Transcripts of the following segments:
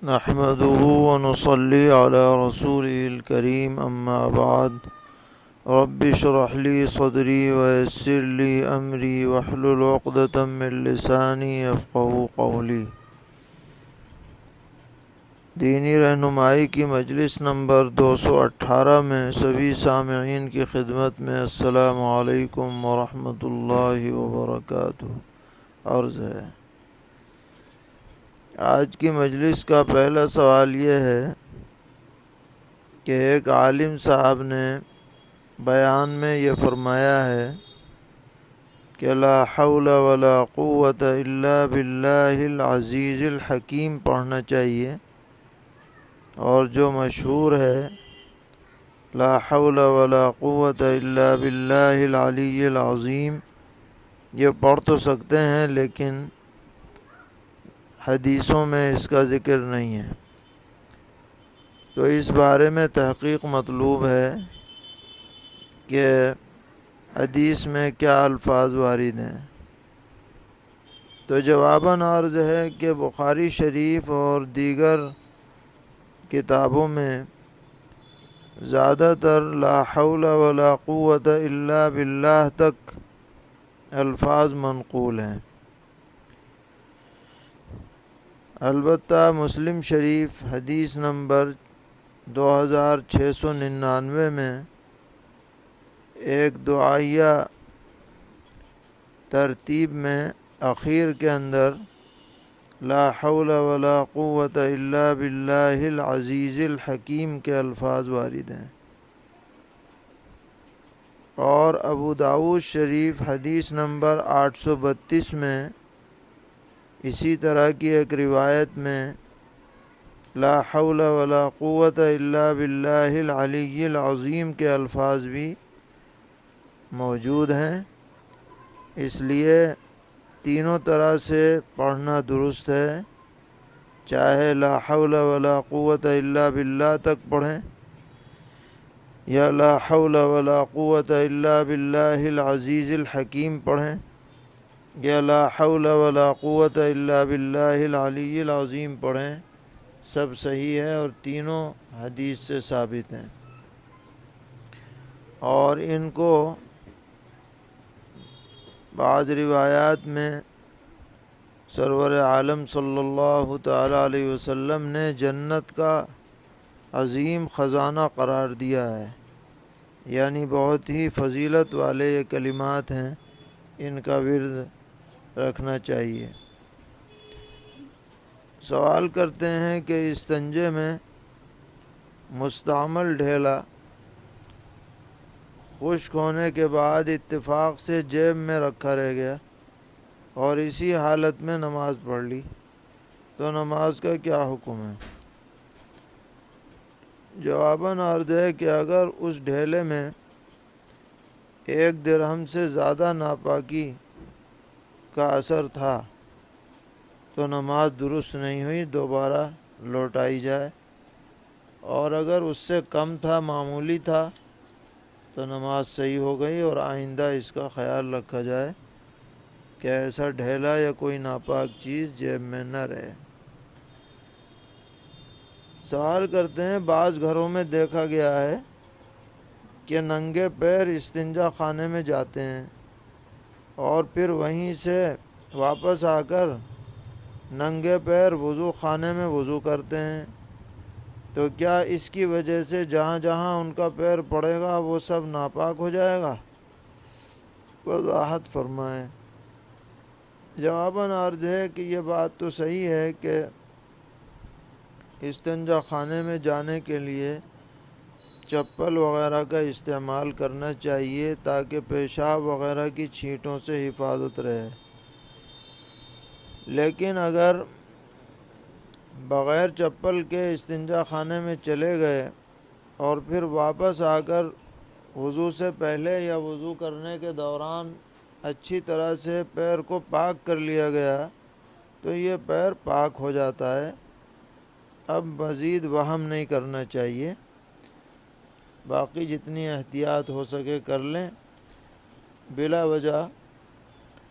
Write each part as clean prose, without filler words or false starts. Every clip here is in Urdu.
نحمده ونصلي على رسوله الكريم أما بعد رب اشرح لي صدري ويسر لي أمري واحلل عقدة من لساني يفقهوا قولي۔ دینی رہنمائی کی مجلس نمبر 218 میں سبھی سامعین کی خدمت میں السلام علیکم ورحمۃ اللہ وبرکاتہ عرض ہے۔ آج کی مجلس کا پہلا سوال یہ ہے کہ ایک عالم صاحب نے بیان میں یہ فرمایا ہے کہ لا حول ولا قوت الا باللہ العزیز الحکیم پڑھنا چاہیے، اور جو مشہور ہے لا حول ولا قوت الا باللہ العلی العظیم، یہ پڑھ تو سکتے ہیں لیکن حدیثوں میں اس کا ذکر نہیں ہے، تو اس بارے میں تحقیق مطلوب ہے کہ حدیث میں کیا الفاظ وارد ہیں۔ تو جواباً عرض ہے کہ بخاری شریف اور دیگر کتابوں میں زیادہ تر لا حول ولا قوت الا باللہ تک الفاظ منقول ہیں۔ البتہ مسلم شریف حدیث نمبر 2699 میں ایک دعائیہ ترتیب میں اخیر کے اندر لا حول ولا قوت الا باللہ العزیز الحکیم کے الفاظ وارد ہیں، اور ابو داؤد شریف حدیث نمبر 832 میں اسی طرح کی ایک روایت میں لا حول ولا قوت الا باللہ العلی العظیم کے الفاظ بھی موجود ہیں۔ اس لیے تینوں طرح سے پڑھنا درست ہے، چاہے لا حول ولا قوت الا باللہ تک پڑھیں یا لا حول ولا قوت الا باللہ العزیز الحکیم پڑھیں یا لا حول ولا قوت الا باللہ العلی العظیم پڑھیں، سب صحیح ہے اور تینوں حدیث سے ثابت ہیں، اور ان کو بعض روایات میں سرور عالم صلی اللہ تعالی علیہ وسلم نے جنت کا عظیم خزانہ قرار دیا ہے، یعنی بہت ہی فضیلت والے یہ کلمات ہیں، ان کا ورد رکھنا چاہیے۔ سوال کرتے ہیں کہ استنجے میں مستعمل ڈھیلا خشک ہونے کے بعد اتفاق سے جیب میں رکھا رہ گیا اور اسی حالت میں نماز پڑھ لی، تو نماز کا کیا حکم ہے؟ جواباً عرض ہے کہ اگر اس ڈھیلے میں 1 درہم سے زیادہ ناپاکی کا اثر تھا تو نماز درست نہیں ہوئی، دوبارہ لوٹائی جائے، اور اگر اس سے کم تھا، معمولی تھا، تو نماز صحیح ہو گئی، اور آئندہ اس کا خیال رکھا جائے کہ ایسا ڈھیلا یا کوئی ناپاک چیز جیب میں نہ رہے۔ سوال کرتے ہیں بعض گھروں میں دیکھا گیا ہے کہ ننگے پیر استنجا خانے میں جاتے ہیں اور پھر وہیں سے واپس آ کر ننگے پیر وضو خانے میں وضو کرتے ہیں، تو کیا اس کی وجہ سے جہاں جہاں ان کا پیر پڑے گا وہ سب ناپاک ہو جائے گا؟ وضاحت فرمائیں۔ جواباً عرض ہے کہ یہ بات تو صحیح ہے کہ استنجا خانے میں جانے کے لیے چپل وغیرہ کا استعمال کرنا چاہیے تاکہ پیشاب وغیرہ کی چھینٹوں سے حفاظت رہے، لیکن اگر بغیر چپل کے استنجا خانے میں چلے گئے اور پھر واپس آ کر وضو سے پہلے یا وضو کرنے کے دوران اچھی طرح سے پیر کو پاک کر لیا گیا تو یہ پیر پاک ہو جاتا ہے، اب مزید وہم نہیں کرنا چاہیے، باقی جتنی احتیاط ہو سکے کر لیں، بلا وجہ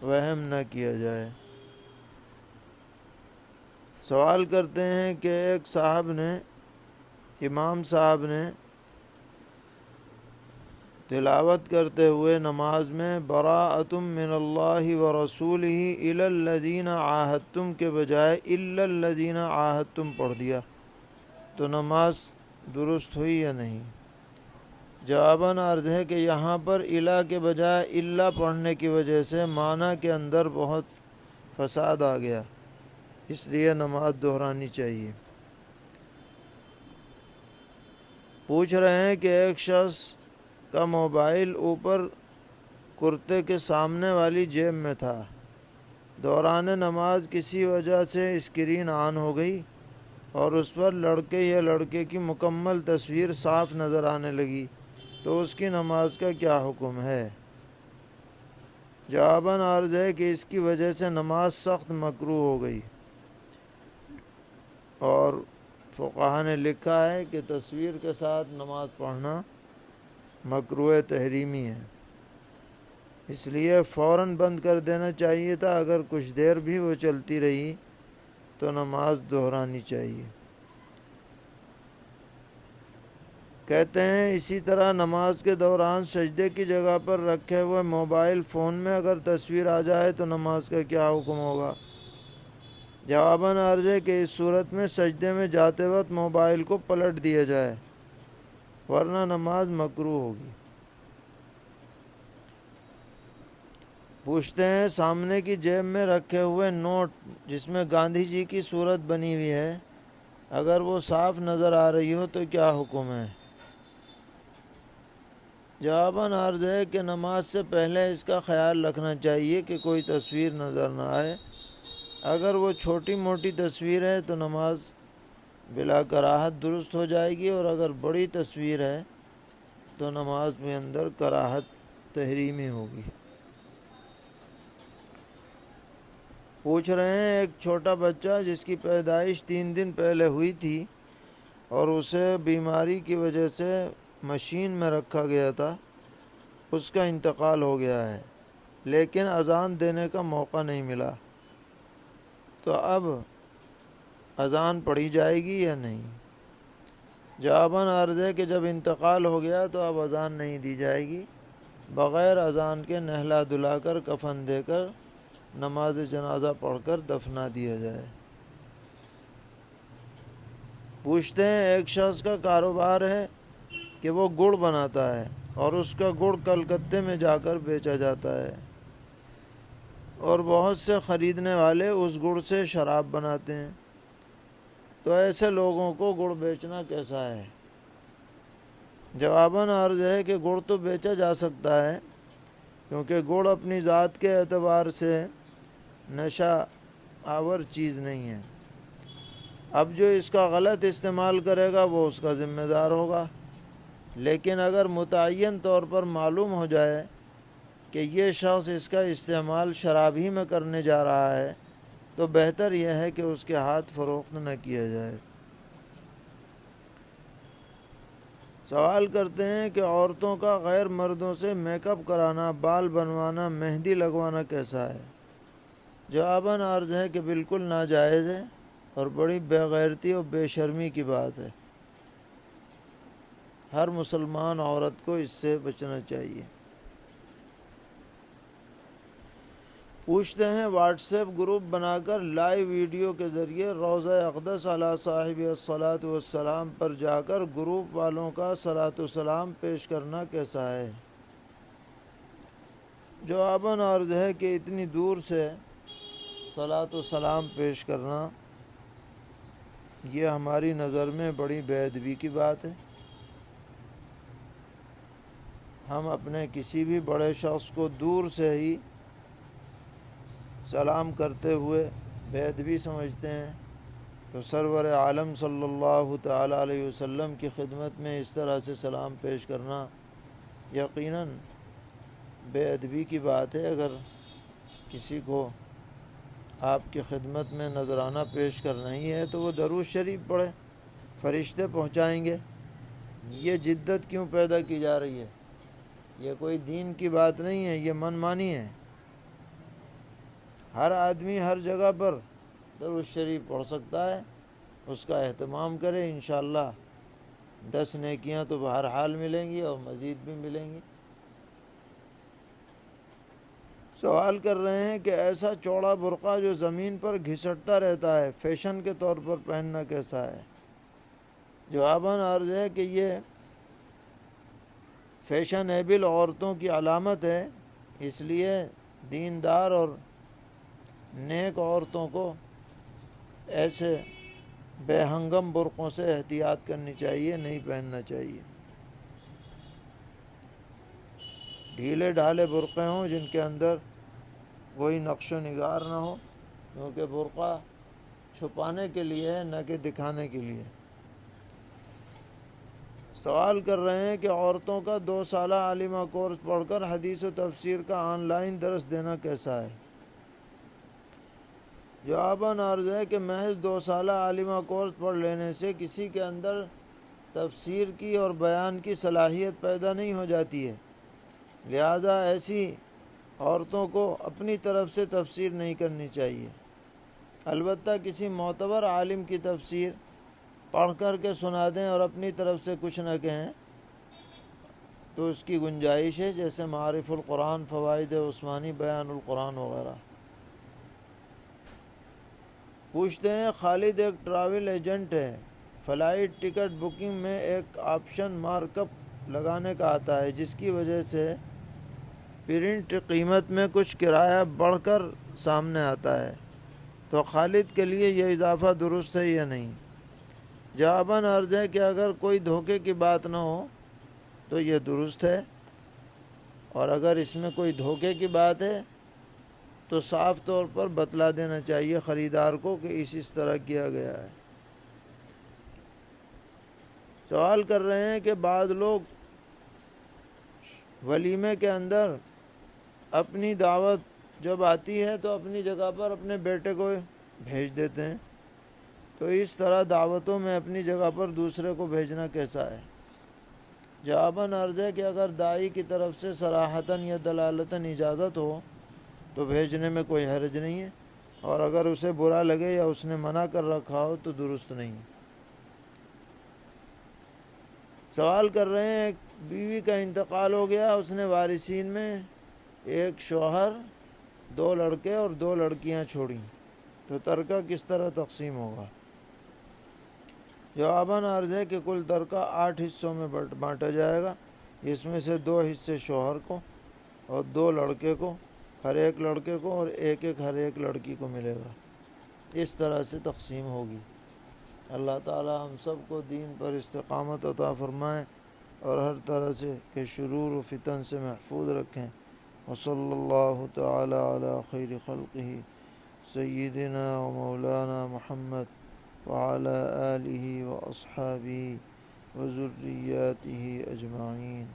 وہم نہ کیا جائے۔ سوال کرتے ہیں کہ ایک امام صاحب نے تلاوت کرتے ہوئے نماز میں براءۃ من اللہ ورسولہ الی الذین عاہدتم کے بجائے الا الذین عاہدتم پڑھ دیا، تو نماز درست ہوئی یا نہیں؟ جواباً عرض ہے کہ یہاں پر الا کے بجائے الا پڑھنے کی وجہ سے معنی کے اندر بہت فساد آ گیا، اس لیے نماز دہرانی چاہیے۔ پوچھ رہے ہیں کہ ایک شخص کا موبائل اوپر کرتے کے سامنے والی جیب میں تھا، دوران نماز کسی وجہ سے اسکرین آن ہو گئی اور اس پر لڑکے یا لڑکے کی مکمل تصویر صاف نظر آنے لگی، تو اس کی نماز کا کیا حکم ہے؟ جواباً عرض ہے کہ اس کی وجہ سے نماز سخت مکروہ ہو گئی، اور فقہا نے لکھا ہے کہ تصویر کے ساتھ نماز پڑھنا مکروہ تحریمی ہے، اس لیے فوراً بند کر دینا چاہیے تھا۔ اگر کچھ دیر بھی وہ چلتی رہی تو نماز دہرانی چاہیے۔ کہتے ہیں اسی طرح نماز کے دوران سجدے کی جگہ پر رکھے ہوئے موبائل فون میں اگر تصویر آ جائے تو نماز کا کیا حکم ہوگا؟ جواباً عرض ہے کہ اس صورت میں سجدے میں جاتے وقت موبائل کو پلٹ دیا جائے، ورنہ نماز مکروہ ہوگی۔ پوچھتے ہیں سامنے کی جیب میں رکھے ہوئے نوٹ جس میں گاندھی جی کی صورت بنی ہوئی ہے، اگر وہ صاف نظر آ رہی ہو تو کیا حکم ہے؟ جواباً عرض ہے کہ نماز سے پہلے اس کا خیال رکھنا چاہیے کہ کوئی تصویر نظر نہ آئے۔ اگر وہ چھوٹی موٹی تصویر ہے تو نماز بلا کراہت درست ہو جائے گی، اور اگر بڑی تصویر ہے تو نماز میں اندر کراہت تحریمی ہوگی۔ پوچھ رہے ہیں ایک چھوٹا بچہ جس کی پیدائش 3 دن پہلے ہوئی تھی اور اسے بیماری کی وجہ سے مشین میں رکھا گیا تھا، اس کا انتقال ہو گیا ہے لیکن اذان دینے کا موقع نہیں ملا، تو اب اذان پڑھی جائے گی یا نہیں؟ جواباً عرض ہے کہ جب انتقال ہو گیا تو اب اذان نہیں دی جائے گی، بغیر اذان کے نہلا دھلا کر کفن دے کر نماز جنازہ پڑھ کر دفنا دیا جائے۔ پوچھتے ہیں ایک شخص کا کاروبار ہے کہ وہ گڑ بناتا ہے اور اس کا گڑ کلکتے میں جا کر بیچا جاتا ہے، اور بہت سے خریدنے والے اس گڑ سے شراب بناتے ہیں، تو ایسے لوگوں کو گڑ بیچنا کیسا ہے؟ جواباً عرض ہے کہ گڑ تو بیچا جا سکتا ہے، کیونکہ گڑ اپنی ذات کے اعتبار سے نشہ آور چیز نہیں ہے۔ اب جو اس کا غلط استعمال کرے گا وہ اس کا ذمہ دار ہوگا، لیکن اگر متعین طور پر معلوم ہو جائے کہ یہ شخص اس کا استعمال شراب ہی میں کرنے جا رہا ہے تو بہتر یہ ہے کہ اس کے ہاتھ فروخت نہ کیا جائے۔ سوال کرتے ہیں کہ عورتوں کا غیر مردوں سے میک اپ کرانا، بال بنوانا، مہندی لگوانا کیسا ہے؟ جواباً عرض ہے کہ بالکل ناجائز ہے اور بڑی بے غیرتی اور بے شرمی کی بات ہے، ہر مسلمان عورت کو اس سے بچنا چاہیے۔ پوچھتے ہیں واٹس ایپ گروپ بنا کر لائیو ویڈیو کے ذریعے روضہ اقدس علی صاحب الصلاۃ والسلام پر جا کر گروپ والوں کا صلاۃ والسلام پیش کرنا کیسا ہے؟ جواباً عرض ہے کہ اتنی دور سے صلاۃ والسلام پیش کرنا یہ ہماری نظر میں بڑی بے ادبی کی بات ہے۔ ہم اپنے کسی بھی بڑے شخص کو دور سے ہی سلام کرتے ہوئے بے ادبی سمجھتے ہیں، تو سرور عالم صلی اللہ تعالیٰ علیہ وسلم کی خدمت میں اس طرح سے سلام پیش کرنا یقیناً بے ادبی کی بات ہے۔ اگر کسی کو آپ کی خدمت میں نذرانہ پیش کرنا ہی ہے تو وہ درود شریف پڑھے، فرشتے پہنچائیں گے۔ یہ جدت کیوں پیدا کی جا رہی ہے؟ یہ کوئی دین کی بات نہیں ہے، یہ من مانی ہے۔ ہر آدمی ہر جگہ پر درود شریف پڑھ سکتا ہے اس کا اہتمام کرے، انشاءاللہ 10 نیکیاں تو بہرحال ملیں گی اور مزید بھی ملیں گی۔ سوال کر رہے ہیں کہ ایسا چوڑا برقع جو زمین پر گھسٹتا رہتا ہے فیشن کے طور پر پہننا کیسا ہے؟ جواباً عرض ہے کہ یہ فیشن ایبل عورتوں کی علامت ہے، اس لیے دیندار اور نیک عورتوں کو ایسے بے ہنگم برقعوں سے احتیاط کرنی چاہیے، نہیں پہننا چاہیے۔ ڈھیلے ڈھالے برقعے ہوں جن کے اندر کوئی نقش و نگار نہ ہو، کیونکہ برقع چھپانے کے لیے ہے نہ کہ دکھانے کے لیے۔ سوال کر رہے ہیں کہ عورتوں کا 2 سالہ عالمہ کورس پڑھ کر حدیث و تفسیر کا آن لائن درس دینا کیسا ہے؟ جواباً عرض ہے کہ محض 2 سالہ عالمہ کورس پڑھ لینے سے کسی کے اندر تفسیر کی اور بیان کی صلاحیت پیدا نہیں ہو جاتی ہے، لہذا ایسی عورتوں کو اپنی طرف سے تفسیر نہیں کرنی چاہیے۔ البتہ کسی معتبر عالم کی تفسیر پڑھ کر کے سنا دیں اور اپنی طرف سے کچھ نہ کہیں تو اس کی گنجائش ہے، جیسے معارف القرآن، فوائد عثمانی، بیان القرآن وغیرہ۔ پوچھتے ہیں خالد ایک ٹریول ایجنٹ ہے، فلائٹ ٹکٹ بکنگ میں ایک آپشن مارک اپ لگانے کا آتا ہے جس کی وجہ سے پرنٹ قیمت میں کچھ کرایہ بڑھ کر سامنے آتا ہے، تو خالد کے لیے یہ اضافہ درست ہے یا نہیں؟ جواباً عرض ہے کہ اگر کوئی دھوکے کی بات نہ ہو تو یہ درست ہے، اور اگر اس میں کوئی دھوکے کی بات ہے تو صاف طور پر بتلا دینا چاہیے خریدار کو کہ اس طرح کیا گیا ہے۔ سوال کر رہے ہیں کہ بعض لوگ ولیمے کے اندر اپنی دعوت جب آتی ہے تو اپنی جگہ پر اپنے بیٹے کو بھیج دیتے ہیں، تو اس طرح دعوتوں میں اپنی جگہ پر دوسرے کو بھیجنا کیسا ہے؟ جواباً عرض ہے کہ اگر داعی کی طرف سے صراحتاً یا دلالتاً اجازت ہو تو بھیجنے میں کوئی حرج نہیں ہے، اور اگر اسے برا لگے یا اس نے منع کر رکھا ہو تو درست نہیں۔ سوال کر رہے ہیں ایک بیوی کا انتقال ہو گیا، اس نے وارثین میں ایک شوہر، 2 لڑکے اور 2 لڑکیاں چھوڑیں، تو ترکہ کس طرح تقسیم ہوگا؟ جواباً عرض ہے کہ کل ترکہ 8 حصوں میں بانٹا جائے گا، جس میں سے 2 حصے شوہر کو اور 2 لڑکے کو، ہر ایک لڑکے کو، اور ہر ایک لڑکی کو ملے گا، اس طرح سے تقسیم ہوگی۔ اللہ تعالی ہم سب کو دین پر استقامت عطا فرمائے اور ہر طرح سے کے شرور و فتن سے محفوظ رکھیں۔ وصلی اللہ تعالی علی خیر خلقہ سیدنا و مولانا محمد وعلی آلہ و اصحابہ و ذریاتہ اجمعین۔